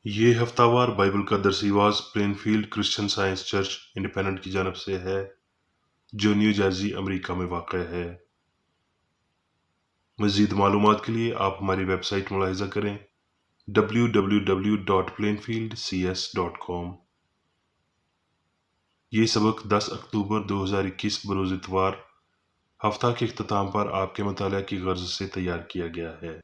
یہ ہفتہ وار بائبل کا درسیواز plain field Christian science church independent کی جانب سے ہے جو نیو جرسی امریکہ میں واقع ہے۔ مزید معلومات کے لیے آپ ہماری ویب سائٹ ملاحظہ کریں www.plainfieldcs.com۔ یہ سبق 10 اکتوبر 2021 بروز اتوار ہفتہ کے اختتام پر آپ کے مطالعہ کی غرض سے تیار کیا گیا ہے۔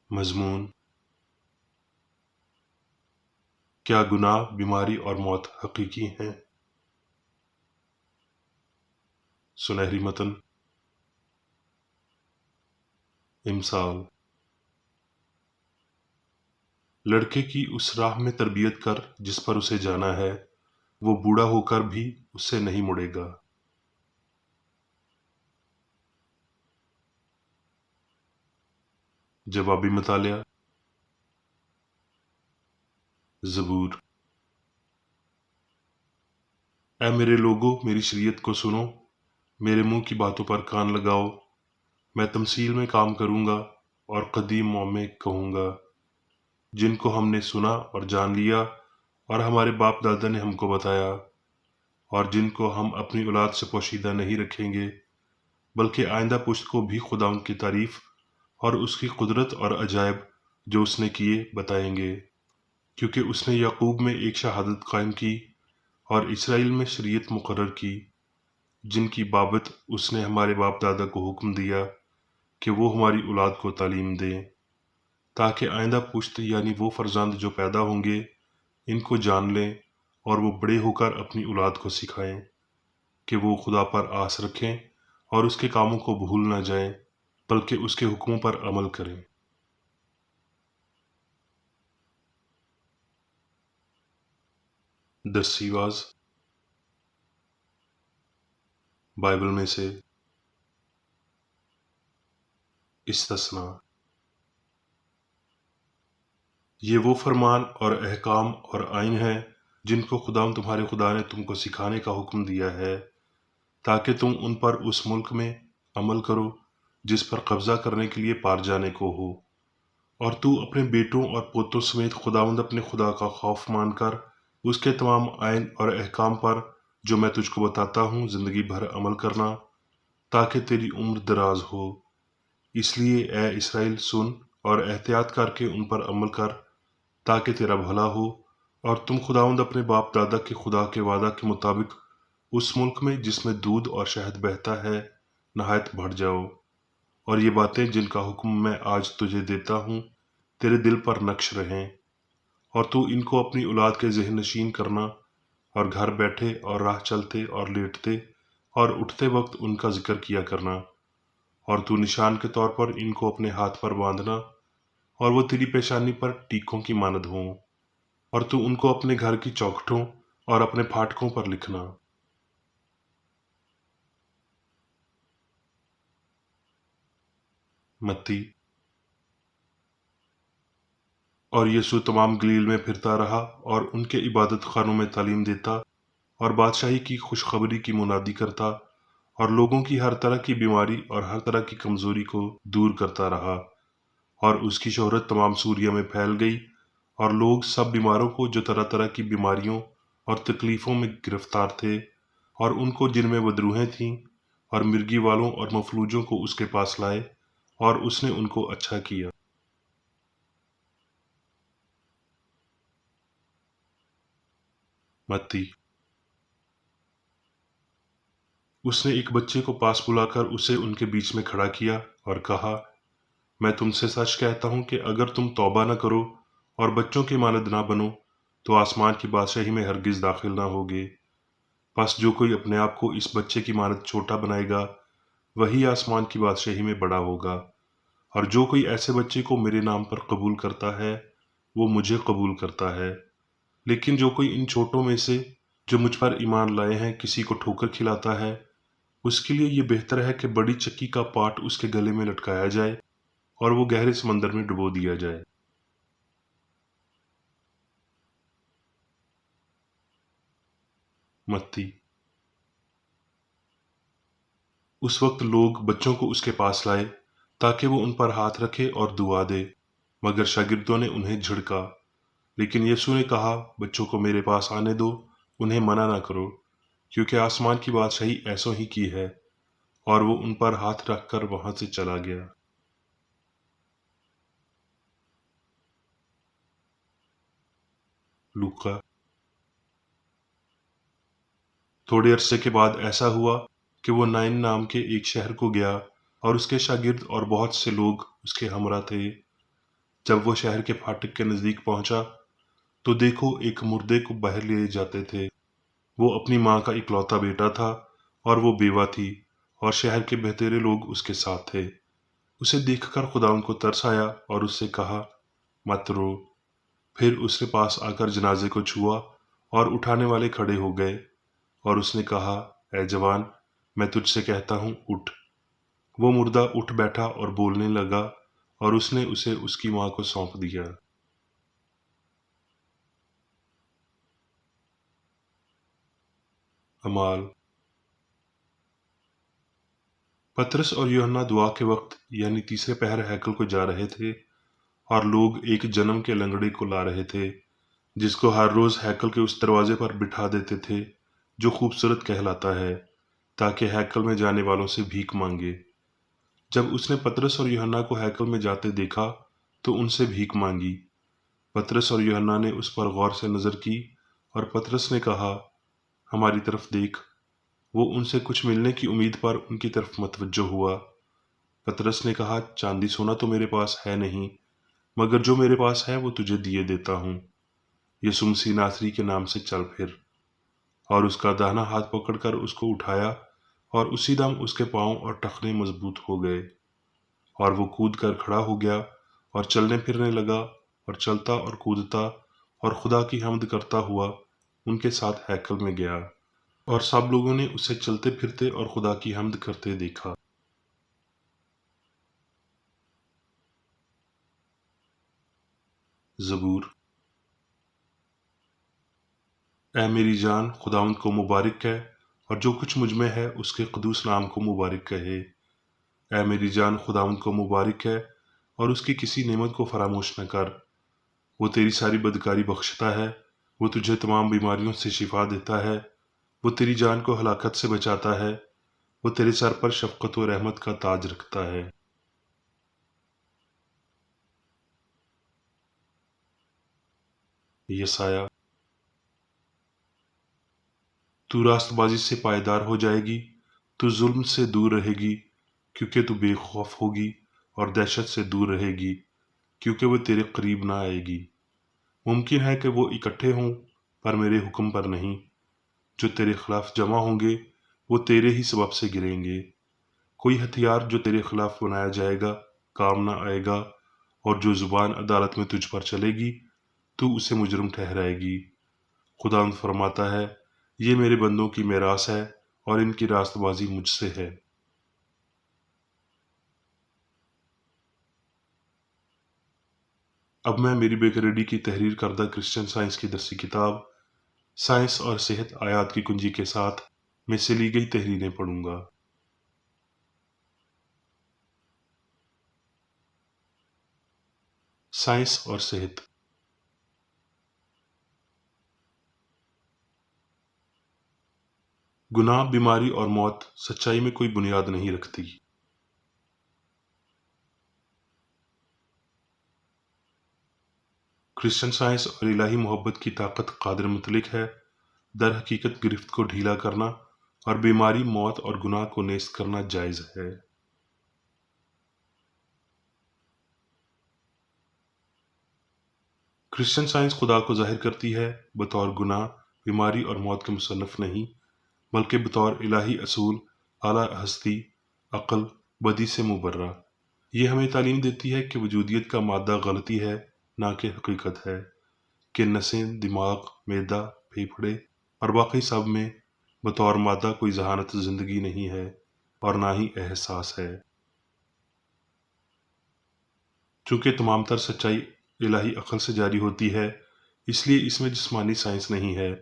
مضمون: کیا گناہ، بیماری اور موت حقیقی ہیں؟ سنہری متن: امثال: لڑکے کی اس راہ میں تربیت کر جس پر اسے جانا ہے، وہ بوڑھا ہو کر بھی اس سے نہیں مڑے گا۔ جوابی مطالعہ: زبور: اے میرے لوگو، میری شریعت کو سنو، میرے منہ کی باتوں پر کان لگاؤ۔ میں تمثیل میں کام کروں گا اور قدیم معمے کہوں گا، جن کو ہم نے سنا اور جان لیا اور ہمارے باپ دادا نے ہم کو بتایا، اور جن کو ہم اپنی اولاد سے پوشیدہ نہیں رکھیں گے، بلکہ آئندہ پشت کو بھی خدا کی تعریف اور اس کی قدرت اور عجائب جو اس نے کیے بتائیں گے، کیونکہ اس نے یعقوب میں ایک شہادت قائم کی اور اسرائیل میں شریعت مقرر کی، جن کی بابت اس نے ہمارے باپ دادا کو حکم دیا کہ وہ ہماری اولاد کو تعلیم دیں، تاکہ آئندہ پشت یعنی وہ فرزند جو پیدا ہوں گے ان کو جان لیں اور وہ بڑے ہو کر اپنی اولاد کو سکھائیں کہ وہ خدا پر آس رکھیں اور اس کے کاموں کو بھول نہ جائیں، بلکہ اس کے حکموں پر عمل کریں۔ درسیواز: بائبل میں سے استثناء: یہ وہ فرمان اور احکام اور آئین ہیں جن کو خدا تمہارے خدا نے تم کو سکھانے کا حکم دیا ہے، تاکہ تم ان پر اس ملک میں عمل کرو جس پر قبضہ کرنے کے لیے پار جانے کو ہو، اور تو اپنے بیٹوں اور پوتوں سمیت خداوند اپنے خدا کا خوف مان کر اس کے تمام آئین اور احکام پر جو میں تجھ کو بتاتا ہوں زندگی بھر عمل کرنا، تاکہ تیری عمر دراز ہو۔ اس لیے اے اسرائیل سن اور احتیاط کر کے ان پر عمل کر، تاکہ تیرا بھلا ہو اور تم خداوند اپنے باپ دادا کے خدا کے وعدہ کے مطابق اس ملک میں جس میں دودھ اور شہد بہتا ہے نہایت بڑھ جاؤ، اور یہ باتیں جن کا حکم میں آج تجھے دیتا ہوں تیرے دل پر نقش رہیں، اور تو ان کو اپنی اولاد کے ذہن نشین کرنا، اور گھر بیٹھے اور راہ چلتے اور لیٹتے اور اٹھتے وقت ان کا ذکر کیا کرنا، اور تو نشان کے طور پر ان کو اپنے ہاتھ پر باندھنا، اور وہ تیری پیشانی پر ٹیکوں کی مانند ہوں، اور تو ان کو اپنے گھر کی چوکھٹوں اور اپنے پھاٹکوں پر لکھنا۔ متی: اور یسوع تمام گلیل میں پھرتا رہا اور ان کے عبادت خانوں میں تعلیم دیتا اور بادشاہی کی خوشخبری کی منادی کرتا، اور لوگوں کی ہر طرح کی بیماری اور ہر طرح کی کمزوری کو دور کرتا رہا، اور اس کی شہرت تمام سوریا میں پھیل گئی، اور لوگ سب بیماروں کو جو طرح طرح کی بیماریوں اور تکلیفوں میں گرفتار تھے، اور ان کو جن میں بدروہیں تھیں اور مرگی والوں اور مفلوجوں کو اس کے پاس لائے، اور اس نے ان کو اچھا کیا۔ متی: اس نے ایک بچے کو پاس بلا کر اسے ان کے بیچ میں کھڑا کیا اور کہا، میں تم سے سچ کہتا ہوں کہ اگر تم توبہ نہ کرو اور بچوں کی مانند نہ بنو تو آسمان کی بادشاہی میں ہرگز داخل نہ ہوگے۔ پس جو کوئی اپنے آپ کو اس بچے کی مانند چھوٹا بنائے گا وہی آسمان کی بادشاہی میں بڑا ہوگا، اور جو کوئی ایسے بچے کو میرے نام پر قبول کرتا ہے وہ مجھے قبول کرتا ہے، لیکن جو کوئی ان چھوٹوں میں سے جو مجھ پر ایمان لائے ہیں کسی کو ٹھوکر کھلاتا ہے، اس کے لیے یہ بہتر ہے کہ بڑی چکی کا پاٹ اس کے گلے میں لٹکایا جائے اور وہ گہرے سمندر میں ڈبو دیا جائے۔ متی: اس وقت لوگ بچوں کو اس کے پاس لائے تاکہ وہ ان پر ہاتھ رکھے اور دعا دے، مگر شاگردوں نے انہیں جھڑکا۔ لیکن یسوع نے کہا، بچوں کو میرے پاس آنے دو، انہیں منع نہ کرو، کیونکہ آسمان کی بادشاہی ایسوں ہی کی ہے۔ اور وہ ان پر ہاتھ رکھ کر وہاں سے چلا گیا۔ لوکا۔ تھوڑے عرصے کے بعد ایسا ہوا کہ وہ نائن نام کے ایک شہر کو گیا، اور اس کے شاگرد اور بہت سے لوگ اس کے ہمراہ تھے۔ جب وہ شہر کے پھاٹک کے نزدیک پہنچا تو دیکھو ایک مردے کو باہر لے جاتے تھے۔ وہ اپنی ماں کا اکلوتا بیٹا تھا اور وہ بیوہ تھی، اور شہر کے بہترے لوگ اس کے ساتھ تھے۔ اسے دیکھ کر خداوند کو ترس آیا اور اس سے کہا، مت رو۔ پھر اس نے پاس آ کر جنازے کو چھوا، اور اٹھانے والے کھڑے ہو گئے، اور اس نے کہا، اے جوان، میں تجھ سے کہتا ہوں، اٹھ۔ وہ مردہ اٹھ بیٹھا اور بولنے لگا، اور اس نے اسے اس کی ماں کو سونپ دیا۔ اعمال۔ پطرس اور یوحنا دعا کے وقت یعنی تیسرے پہر ہیکل کو جا رہے تھے، اور لوگ ایک جنم کے لنگڑے کو لا رہے تھے، جس کو ہر روز ہیکل کے اس دروازے پر بٹھا دیتے تھے جو خوبصورت کہلاتا ہے، تاکہ ہیکل میں جانے والوں سے بھیک مانگے۔ جب اس نے پطرس اور یوحنا کو ہیکل میں جاتے دیکھا تو ان سے بھیک مانگی۔ پطرس اور یوحنا نے اس پر غور سے نظر کی، اور پطرس نے کہا، ہماری طرف دیکھ۔ وہ ان سے کچھ ملنے کی امید پر ان کی طرف متوجہ ہوا۔ پطرس نے کہا، چاندی سونا تو میرے پاس ہے نہیں، مگر جو میرے پاس ہے وہ تجھے دیے دیتا ہوں۔ یسوع مسیح ناصری کے نام سے چل پھر۔ اور اس کا داہنا ہاتھ پکڑ کر اس کو اٹھایا، اور اسی دم اس کے پاؤں اور ٹخنے مضبوط ہو گئے، اور وہ کود کر کھڑا ہو گیا اور چلنے پھرنے لگا، اور چلتا اور کودتا اور خدا کی حمد کرتا ہوا ان کے ساتھ ہیکل میں گیا، اور سب لوگوں نے اسے چلتے پھرتے اور خدا کی حمد کرتے دیکھا۔ زبور۔ اے میری جان خداوند کو مبارک کہہ، اور جو کچھ مجھ میں ہے اس کے قدوس نام کو مبارک کہے۔ اے میری جان خداوند کو مبارک ہے، اور اس کی کسی نعمت کو فراموش نہ کر۔ وہ تیری ساری بدکاری بخشتا ہے، وہ تجھے تمام بیماریوں سے شفا دیتا ہے، وہ تیری جان کو ہلاکت سے بچاتا ہے، وہ تیرے سر پر شفقت و رحمت کا تاج رکھتا ہے۔ یسایہ۔ تو راست بازی سے پائیدار ہو جائے گی، تو ظلم سے دور رہے گی، کیونکہ تو بے خوف ہوگی، اور دہشت سے دور رہے گی، کیونکہ وہ تیرے قریب نہ آئے گی۔ ممکن ہے کہ وہ اکٹھے ہوں، پر میرے حکم پر نہیں۔ جو تیرے خلاف جمع ہوں گے وہ تیرے ہی سبب سے گریں گے۔ کوئی ہتھیار جو تیرے خلاف بنایا جائے گا کام نہ آئے گا، اور جو زبان عدالت میں تجھ پر چلے گی تو اسے مجرم ٹھہرائے گی۔ خداوند فرماتا ہے، یہ میرے بندوں کی میراث ہے، اور ان کی راست بازی مجھ سے ہے۔ اب میں میری بیکریڈی کی تحریر کردہ کرسچن سائنس کی درسی کتاب سائنس اور صحت آیات کی کنجی کے ساتھ میں سے لی گئی تحریریں پڑھوں گا۔ سائنس اور صحت۔ گناہ، بیماری اور موت سچائی میں کوئی بنیاد نہیں رکھتی۔ کرسچن سائنس اور الہی محبت کی طاقت قادر مطلق ہے در حقیقت گرفت کو ڈھیلا کرنا، اور بیماری، موت اور گناہ کو نیست کرنا جائز ہے۔ کرسچن سائنس خدا کو ظاہر کرتی ہے بطور گناہ، بیماری اور موت کے مصنف نہیں، بلکہ بطور الہی اصول، اعلیٰ ہستی، عقل، بدی سے مبرہ۔ یہ ہمیں تعلیم دیتی ہے کہ وجودیت کا مادہ غلطی ہے، نہ کہ حقیقت ہے، کہ نسیں، دماغ، معدہ، پھیپھڑے اور باقی سب میں بطور مادہ کوئی ذہانت زندگی نہیں ہے، اور نہ ہی احساس ہے۔ چونکہ تمام تر سچائی الہی عقل سے جاری ہوتی ہے، اس لیے اس میں جسمانی سائنس نہیں ہے۔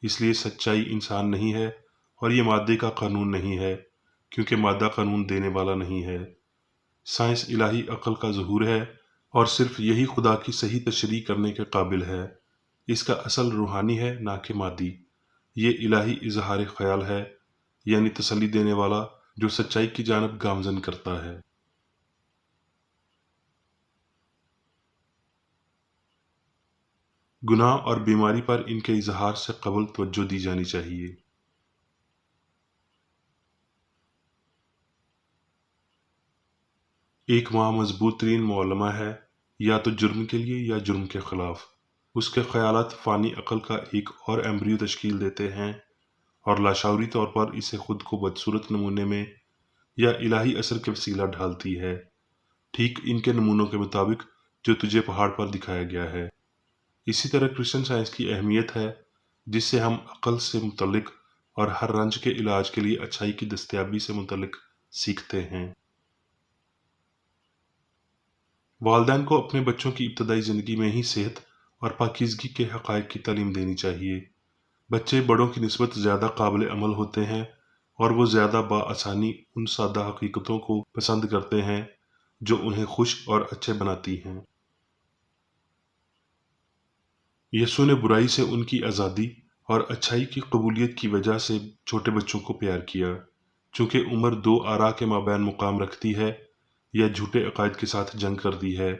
اس لیے سچائی انسان نہیں ہے، اور یہ مادے کا قانون نہیں ہے، کیونکہ مادہ قانون دینے والا نہیں ہے۔ سائنس الہی عقل کا ظہور ہے اور صرف یہی خدا کی صحیح تشریح کرنے کے قابل ہے۔ اس کا اصل روحانی ہے نہ کہ مادی۔ یہ الہی اظہار خیال ہے، یعنی تسلی دینے والا، جو سچائی کی جانب گامزن کرتا ہے۔ گناہ اور بیماری پر ان کے اظہار سے قبل توجہ دی جانی چاہیے۔ ایک ماں مضبوط ترین معلمہ ہے، یا تو جرم کے لیے یا جرم کے خلاف۔ اس کے خیالات فانی عقل کا ایک اور ایمبریو تشکیل دیتے ہیں اور لاشعوری طور پر اسے خود کو بدصورت نمونے میں یا الہی اثر کے وسیلہ ڈھالتی ہے، ٹھیک ان کے نمونوں کے مطابق جو تجھے پہاڑ پر دکھایا گیا ہے۔ اسی طرح کرسچن سائنس کی اہمیت ہے، جس سے ہم عقل سے متعلق اور ہر رنج کے علاج کے لیے اچھائی کی دستیابی سے متعلق سیکھتے ہیں۔ والدین کو اپنے بچوں کی ابتدائی زندگی میں ہی صحت اور پاکیزگی کے حقائق کی تعلیم دینی چاہیے۔ بچے بڑوں کی نسبت زیادہ قابل عمل ہوتے ہیں اور وہ زیادہ بآسانی ان سادہ حقیقتوں کو پسند کرتے ہیں جو انہیں خوش اور اچھے بناتی ہیں۔ یسوع نے برائی سے ان کی آزادی اور اچھائی کی قبولیت کی وجہ سے چھوٹے بچوں کو پیار کیا۔ چونکہ عمر دو آراء کے مابین مقام رکھتی ہے یا جھوٹے عقائد کے ساتھ جنگ کرتی ہے،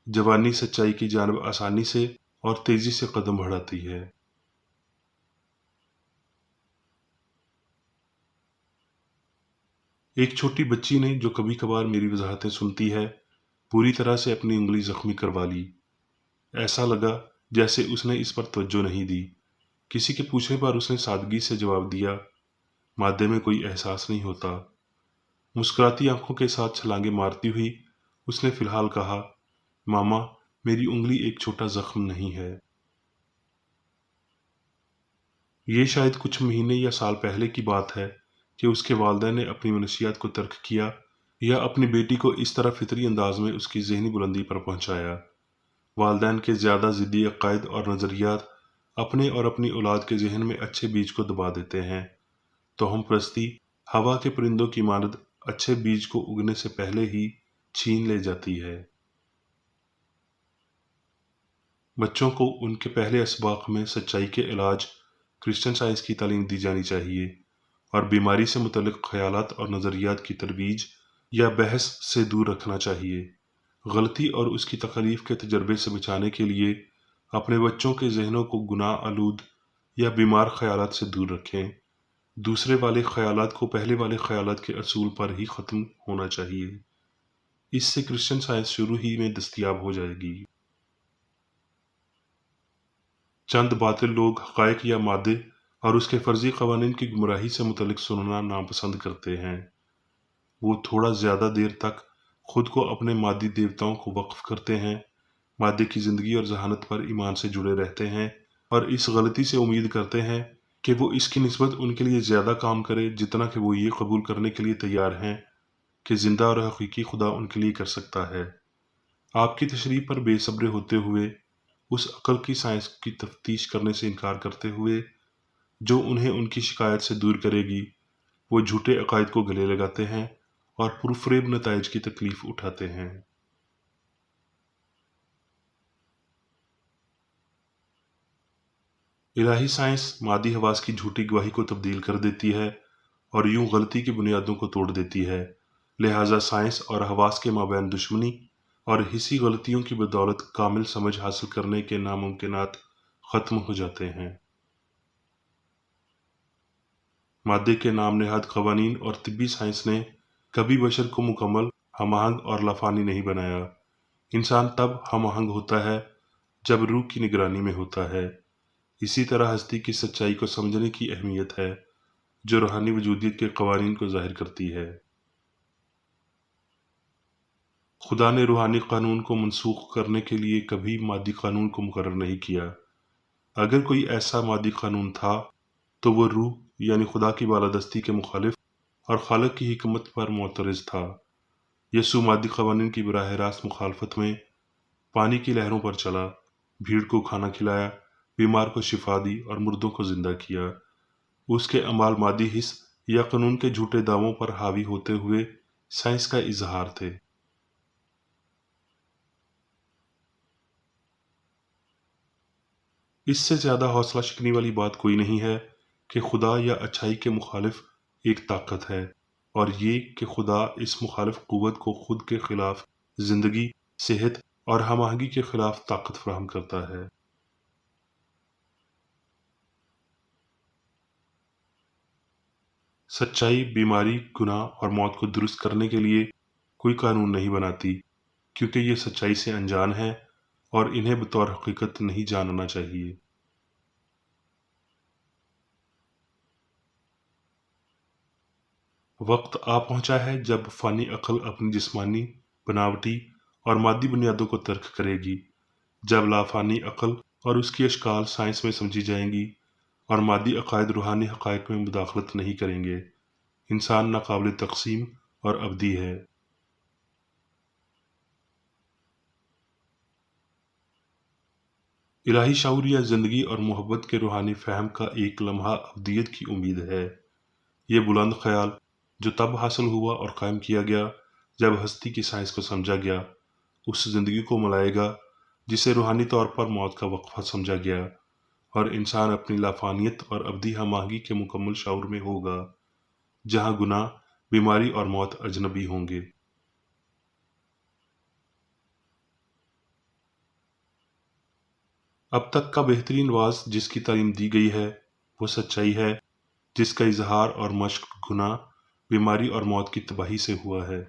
جوانی سچائی کی جانب آسانی سے اور تیزی سے قدم بڑھاتی ہے۔ ایک چھوٹی بچی نے، جو کبھی کبھار میری وضاحتیں سنتی ہے، پوری طرح سے اپنی انگلی زخمی کروا لی۔ ایسا لگا جیسے اس نے اس پر توجہ نہیں دی۔ کسی کے پوچھنے پر اس نے سادگی سے جواب دیا، مادے میں کوئی احساس نہیں ہوتا۔ مسکراتی آنکھوں کے ساتھ چھلانگیں مارتی ہوئی اس نے فی الحال کہا، ماما، میری انگلی ایک چھوٹا زخم نہیں ہے۔ یہ شاید کچھ مہینے یا سال پہلے کی بات ہے کہ اس کے والدین نے اپنی منشیات کو ترک کیا یا اپنی بیٹی کو اس طرح فطری انداز میں اس کی ذہنی بلندی پر پہنچایا۔ والدین کے زیادہ ضدی عقائد اور نظریات اپنے اور اپنی اولاد کے ذہن میں اچھے بیج کو دبا دیتے ہیں۔ توہم پرستی ہوا کے پرندوں کی مانند اچھے بیج کو اگنے سے پہلے ہی چھین لے جاتی ہے۔ بچوں کو ان کے پہلے اسباق میں سچائی کے علاج، کرسچن سائنس کی تعلیم دی جانی چاہیے اور بیماری سے متعلق خیالات اور نظریات کی ترویج یا بحث سے دور رکھنا چاہیے۔ غلطی اور اس کی تکالیف کے تجربے سے بچانے کے لیے اپنے بچوں کے ذہنوں کو گناہ آلود یا بیمار خیالات سے دور رکھیں۔ دوسرے والے خیالات کو پہلے والے خیالات کے اصول پر ہی ختم ہونا چاہیے۔ اس سے کرسچن سائنس شروع ہی میں دستیاب ہو جائے گی۔ چند باطل لوگ حقائق یا مادے اور اس کے فرضی قوانین کی گمراہی سے متعلق سننا ناپسند کرتے ہیں۔ وہ تھوڑا زیادہ دیر تک خود کو اپنے مادی دیوتاؤں کو وقف کرتے ہیں، مادے کی زندگی اور ذہانت پر ایمان سے جڑے رہتے ہیں اور اس غلطی سے امید کرتے ہیں کہ وہ اس کی نسبت ان کے لیے زیادہ کام کرے جتنا کہ وہ یہ قبول کرنے کے لیے تیار ہیں کہ زندہ اور حقیقی خدا ان کے لیے کر سکتا ہے۔ آپ کی تشریح پر بے صبرے ہوتے ہوئے، اس عقل کی سائنس کی تفتیش کرنے سے انکار کرتے ہوئے جو انہیں ان کی شکایت سے دور کرے گی، وہ جھوٹے عقائد کو گلے لگاتے ہیں اور پرفریب نتائج کی تکلیف اٹھاتے ہیں۔ الہی سائنس مادی حواس کی جھوٹی گواہی کو تبدیل کر دیتی ہے اور یوں غلطی کی بنیادوں کو توڑ دیتی ہے۔ لہٰذا سائنس اور حواس کے مابین دشمنی اور حسی غلطیوں کی بدولت کامل سمجھ حاصل کرنے کے ناممکنات ختم ہو جاتے ہیں۔ مادے کے نام نہاد قوانین اور طبی سائنس نے کبھی بشر کو مکمل، ہم آہنگ اور لافانی نہیں بنایا۔ انسان تب ہم آہنگ ہوتا ہے جب روح کی نگرانی میں ہوتا ہے۔ اسی طرح ہستی کی سچائی کو سمجھنے کی اہمیت ہے، جو روحانی وجودیت کے قوانین کو ظاہر کرتی ہے۔ خدا نے روحانی قانون کو منسوخ کرنے کے لیے کبھی مادی قانون کو مقرر نہیں کیا۔ اگر کوئی ایسا مادی قانون تھا تو وہ روح یعنی خدا کی بالادستی کے مخالف اور خالق کی حکمت پر معترض تھا۔ یسوع مادی قوانین کی براہ راست مخالفت میں پانی کی لہروں پر چلا، بھیڑ کو کھانا کھلایا، بیمار کو شفا دی اور مردوں کو زندہ کیا۔ اس کے اعمال مادی حس یا قانون کے جھوٹے دعووں پر حاوی ہوتے ہوئے سائنس کا اظہار تھے۔ اس سے زیادہ حوصلہ شکنی والی بات کوئی نہیں ہے کہ خدا یا اچھائی کے مخالف ایک طاقت ہے، اور یہ کہ خدا اس مخالف قوت کو خود کے خلاف زندگی، صحت اور ہم آہنگی کے خلاف طاقت فراہم کرتا ہے۔ سچائی بیماری، گناہ اور موت کو درست کرنے کے لیے کوئی قانون نہیں بناتی، کیونکہ یہ سچائی سے انجان ہے اور انہیں بطور حقیقت نہیں جاننا چاہیے۔ وقت آ پہنچا ہے جب فانی عقل اپنی جسمانی، بناوٹی اور مادی بنیادوں کو ترک کرے گی، جب لافانی عقل اور اس کی اشکال سائنس میں سمجھی جائیں گی اور مادی عقائد روحانی حقائق میں مداخلت نہیں کریں گے۔ انسان ناقابل تقسیم اور ابدی ہے۔ الہی شعور یا زندگی اور محبت کے روحانی فہم کا ایک لمحہ ابدیت کی امید ہے۔ یہ بلند خیال جو تب حاصل ہوا اور قائم کیا گیا جب ہستی کی سائنس کو سمجھا گیا، اس زندگی کو ملائے گا جسے روحانی طور پر موت کا وقفہ سمجھا گیا، اور انسان اپنی لافانیت اور ابدی ہم آہنگی کے مکمل شعور میں ہوگا، جہاں گناہ، بیماری اور موت اجنبی ہوں گے۔ اب تک کا بہترین واعظ جس کی تعلیم دی گئی ہے وہ سچائی ہے، جس کا اظہار اور مشق گناہ، بیماری اور موت کی تباہی سے ہوا ہے۔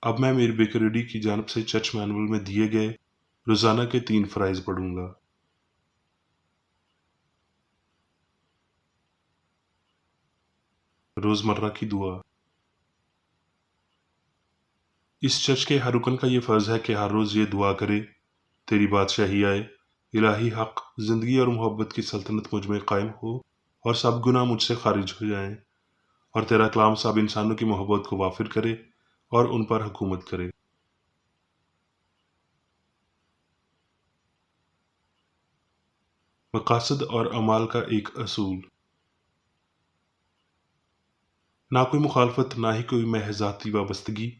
اب میں میری بیکریڈی کی جانب سے چرچ مینول میں دیے گئے روزانہ کے 3 فرائض پڑھوں گا۔ روزمرہ کی دعا۔ اس چرچ کے ہر رکن کا یہ فرض ہے کہ ہر روز یہ دعا کرے: تیری بادشاہی آئے، الہی حق، زندگی اور محبت کی سلطنت مجھ میں قائم ہو، اور سب گناہ مجھ سے خارج ہو جائیں، اور تیرا کلام سب انسانوں کی محبت کو وافر کرے اور ان پر حکومت کرے۔ مقاصد اور اعمال کا ایک اصول۔ نہ کوئی مخالفت، نہ ہی کوئی محض ذاتی وابستگی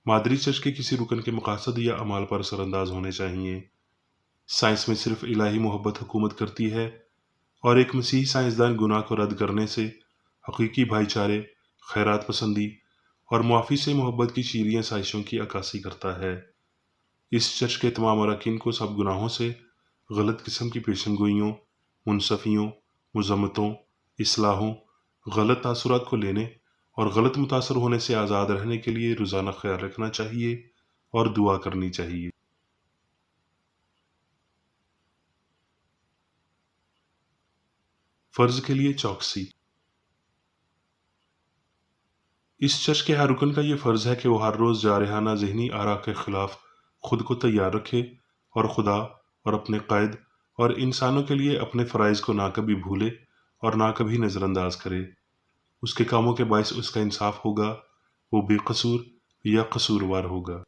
مادری چرچ کے کسی رکن کے مقاصد یا اعمال پر اثر انداز ہونے چاہیے۔ سائنس میں صرف الہی محبت حکومت کرتی ہے، اور ایک مسیحی سائنسدان گناہ کو رد کرنے سے، حقیقی بھائی چارے، خیرات پسندی اور معافی سے محبت کی شیریں سازشوں کی عکاسی کرتا ہے۔ اس چرچ کے تمام اراکین کو سب گناہوں سے، غلط قسم کی پیشن گوئیوں، منصفیوں، مذمتوں، اصلاحوں، غلط تاثرات کو لینے اور غلط متاثر ہونے سے آزاد رہنے کے لیے روزانہ خیال رکھنا چاہیے اور دعا کرنی چاہیے۔ فرض کے لیے چوکسی۔ اس چرچ کے ہر رکن کا یہ فرض ہے کہ وہ ہر روز جارحانہ ذہنی آرا کے خلاف خود کو تیار رکھے، اور خدا اور اپنے قائد اور انسانوں کے لیے اپنے فرائض کو نہ کبھی بھولے اور نہ کبھی نظر انداز کرے۔ اس کے کاموں کے باعث اس کا انصاف ہوگا، وہ بے قصور یا قصوروار ہوگا۔